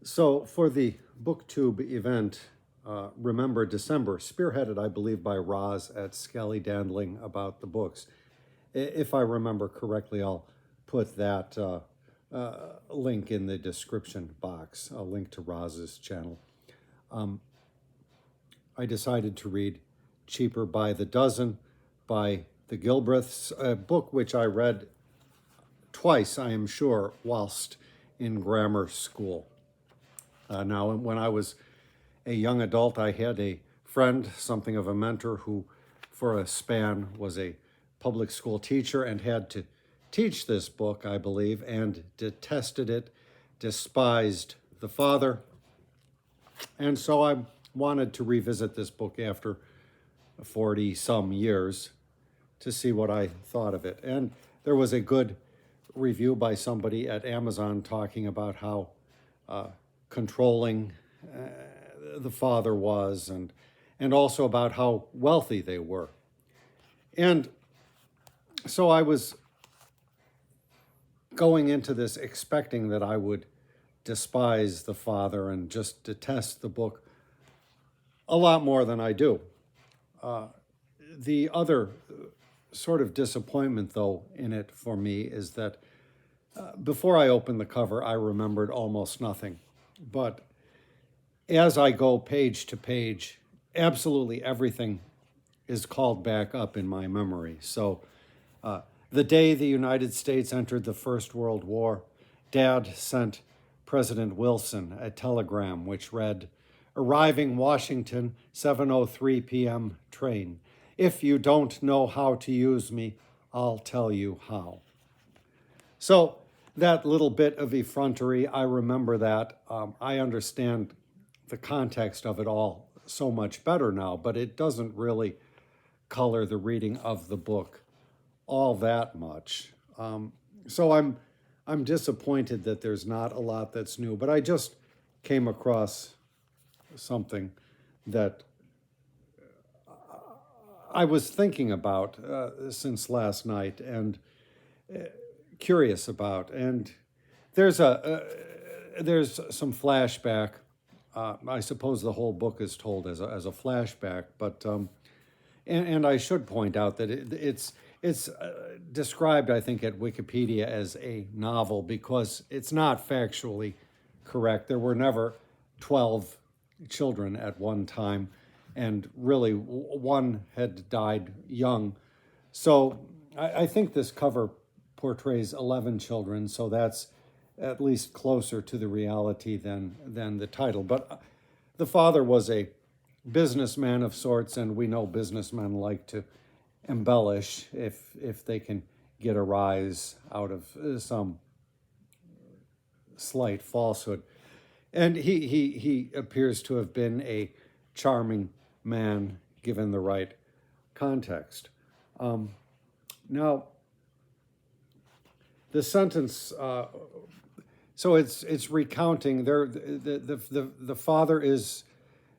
So for the BookTube event, Remember December, spearheaded, I believe, by Roz at Scallydandling about the books. If I remember correctly, I'll put that link in the description box, a link to Roz's channel. I decided to read Cheaper by the Dozen by the Gilbreths, a book which I read twice, I am sure, whilst in grammar school. Now, when I was a young adult, I had a friend, something of a mentor, who for a span was a public school teacher and had to teach this book, I believe, and detested it, despised the father. And so I wanted to revisit this book after 40-some years to see what I thought of it. And there was a good review by somebody at Amazon talking about how controlling the father was, and also about how wealthy they were. And so I was going into this expecting that I would despise the father and just detest the book a lot more than I do. The other sort of disappointment, though, in it for me is that before I opened the cover, I remembered almost nothing. But as I go page to page, absolutely everything is called back up in my memory. So the day the United States entered the First World War, Dad sent President Wilson a telegram which read, "Arriving Washington, 7:03 p.m. train. If you don't know how to use me, I'll tell you how." So that little bit of effrontery, I remember that. I understand the context of it all so much better now, but it doesn't really color the reading of the book all that much. So I'm disappointed that there's not a lot that's new, but I just came across something that I was thinking about since last night and curious about. And there's some flashback. I suppose the whole book is told as a flashback, but and I should point out that it's described, I think, at Wikipedia as a novel because it's not factually correct. There were never 12 children at one time, and really one had died young. So I think this cover portrays 11 children, so that's at least closer to the reality than the title. But the father was a businessman of sorts, and we know businessmen like to embellish if they can get a rise out of some slight falsehood. And he appears to have been a charming man given the right context. Now, the sentence, so it's recounting the father is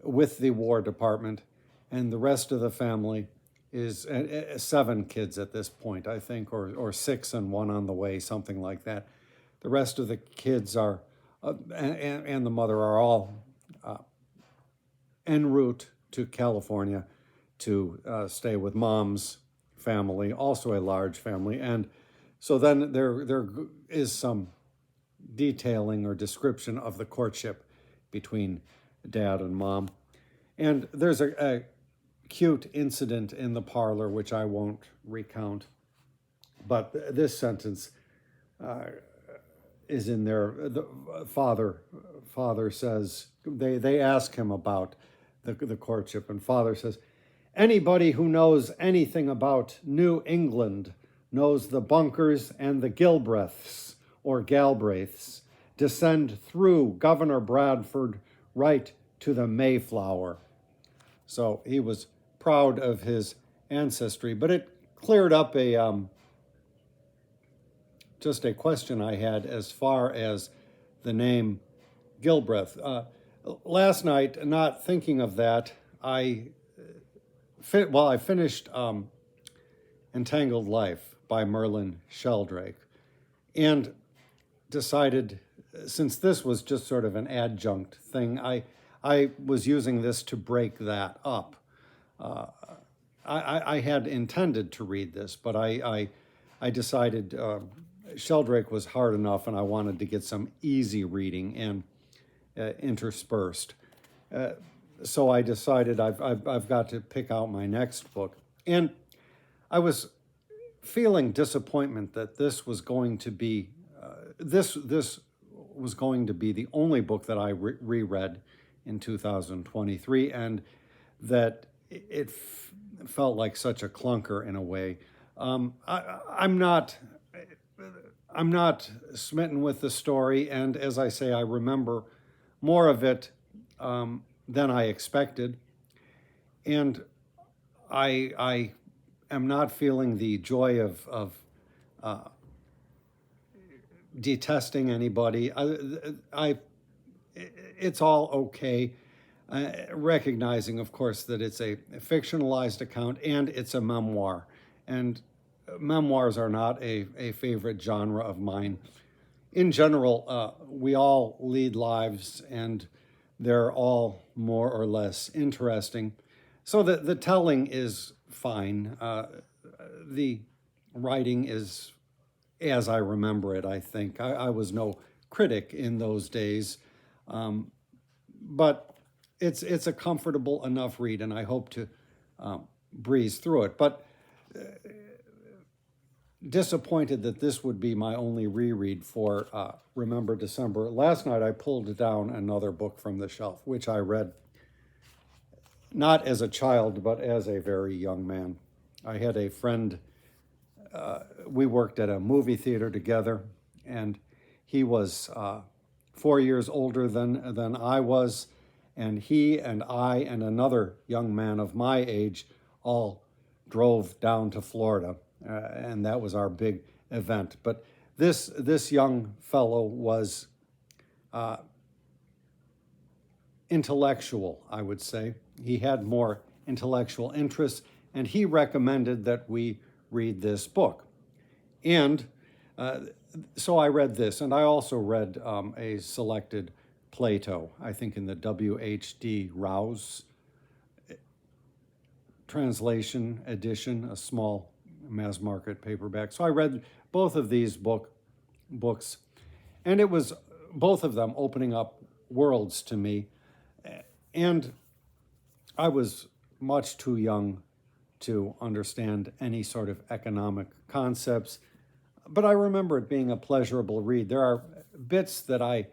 with the War Department, and the rest of the family is 7 kids at this point, I think, or 6 and 1 on the way, something like that. The rest of the kids are, and the mother are all en route to California to stay with mom's family, also a large family. And so then there is some detailing or description of the courtship between Dad and Mom. And there's a cute incident in the parlor, which I won't recount. But this sentence is in there. The father says, they ask him about the courtship, and father says, "Anybody who knows anything about New England knows the Bunkers and the Gilbreths, or Galbraiths, descend through Governor Bradford right to the Mayflower." So he was proud of his ancestry, but it cleared up just a question I had as far as the name Gilbreth. Last night, not thinking of that, I finished Entangled Life by Merlin Sheldrake, and decided since this was just sort of an adjunct thing, I was using this to break that up. I had intended to read this, but I decided Sheldrake was hard enough, and I wanted to get some easy reading and interspersed. So I decided I've got to pick out my next book. And I was feeling disappointment that this was going to be this was going to be the only book that I reread in 2023, and that it felt like such a clunker in a way. I'm not smitten with the story, and as I say, I remember more of it than I expected, and I am not feeling the joy of detesting anybody. It's all okay, recognizing, of course, that it's a fictionalized account and it's a memoir, and memoirs are not a favorite genre of mine. In general, we all lead lives, and they're all more or less interesting. So the telling is fine. The writing is as I remember it, I think. I was no critic in those days, but it's a comfortable enough read, and I hope to breeze through it. But disappointed that this would be my only reread for Remember December. Last night I pulled down another book from the shelf, which I read not as a child, but as a very young man. I had a friend, we worked at a movie theater together, and he was 4 years older than I was, and he and I and another young man of my age all drove down to Florida, and that was our big event. But this young fellow was intellectual, I would say. He had more intellectual interests, and he recommended that we read this book. And so I read this, and I also read a selected Plato, I think in the W.H.D. Rouse translation edition, a small mass market paperback. So I read both of these books, and it was both of them opening up worlds to me. And I was much too young to understand any sort of economic concepts, but I remember it being a pleasurable read. There are bits that I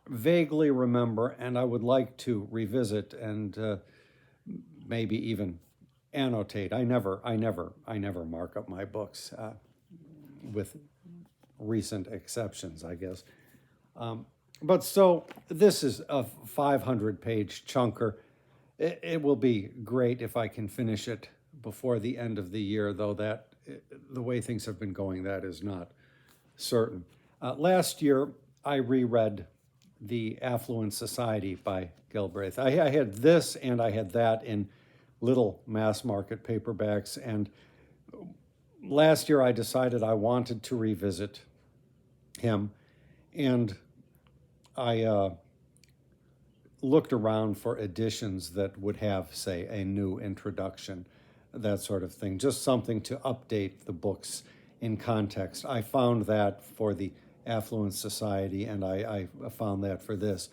vaguely remember, and I would like to revisit and maybe even annotate. I never mark up my books, with recent exceptions, I guess. But so this is a 500-page chunker. It will be great if I can finish it before the end of the year, though that the way things have been going, that is not certain. Last year, I reread The Affluent Society by Gilbreth. I had this and I had that in little mass market paperbacks, and last year I decided I wanted to revisit him, and I looked around for editions that would have, say, a new introduction, that sort of thing, just something to update the books in context. I found that for the Affluent Society, and I found that for this.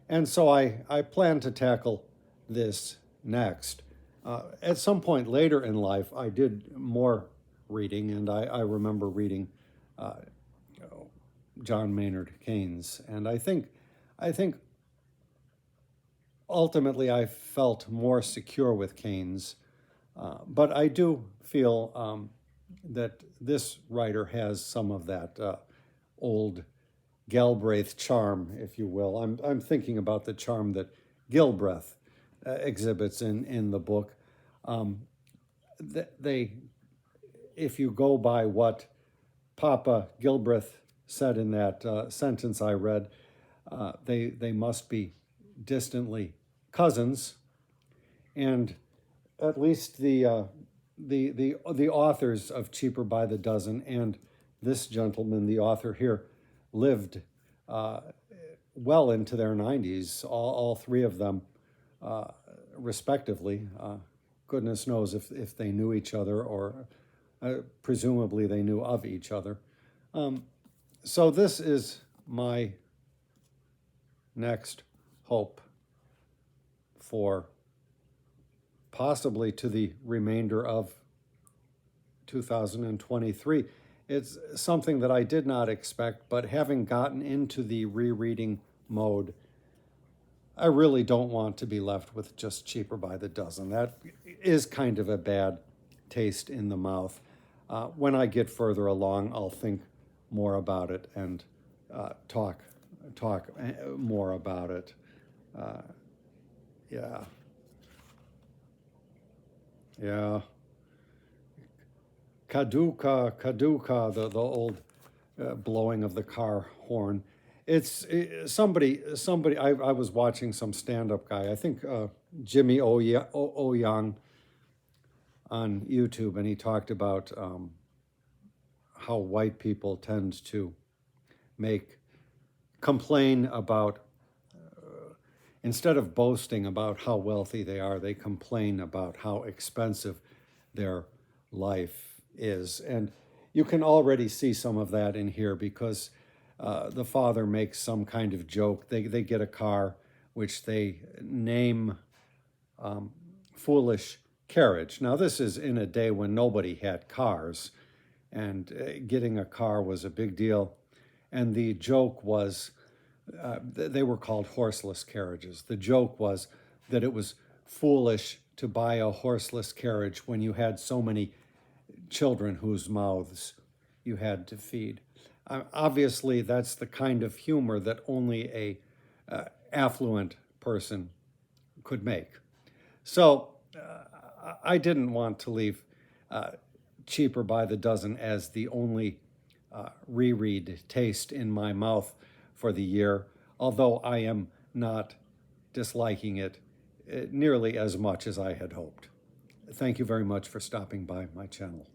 And so I plan to tackle this next. At some point later in life, I did more reading, and I remember reading John Maynard Keynes, and I think ultimately I felt more secure with Keynes, but I do feel that this writer has some of that old Galbraith charm, if you will. I'm thinking about the charm that Gilbreth exhibits in the book. If you go by what Papa Gilbreth said in that sentence I read, they must be distantly cousins, and at least the authors of Cheaper by the Dozen and this gentleman, the author here, lived well into their 90s, all three of them, respectively. Goodness knows if they knew each other, or presumably they knew of each other. So this is my next hope for possibly to the remainder of 2023. It's something that I did not expect, but having gotten into the rereading mode, I really don't want to be left with just Cheaper by the Dozen. That is kind of a bad taste in the mouth. When I get further along, I'll think more about it and talk more about it. Yeah. Kaduka, the old blowing of the car horn. It's somebody. I was watching some stand-up guy. I think Jimmy O Yang on YouTube, and he talked about how white people tend to complain about, instead of boasting about how wealthy they are, they complain about how expensive their life is. And you can already see some of that in here, because the father makes some kind of joke. They get a car, which they name Foolish Carriage. Now, this is in a day when nobody had cars, and getting a car was a big deal. And the joke was, they were called horseless carriages. The joke was that it was foolish to buy a horseless carriage when you had so many children whose mouths you had to feed. Obviously, that's the kind of humor that only a affluent person could make. So I didn't want to leave Cheaper by the Dozen as the only reread taste in my mouth for the year, although I am not disliking it nearly as much as I had hoped. Thank you very much for stopping by my channel.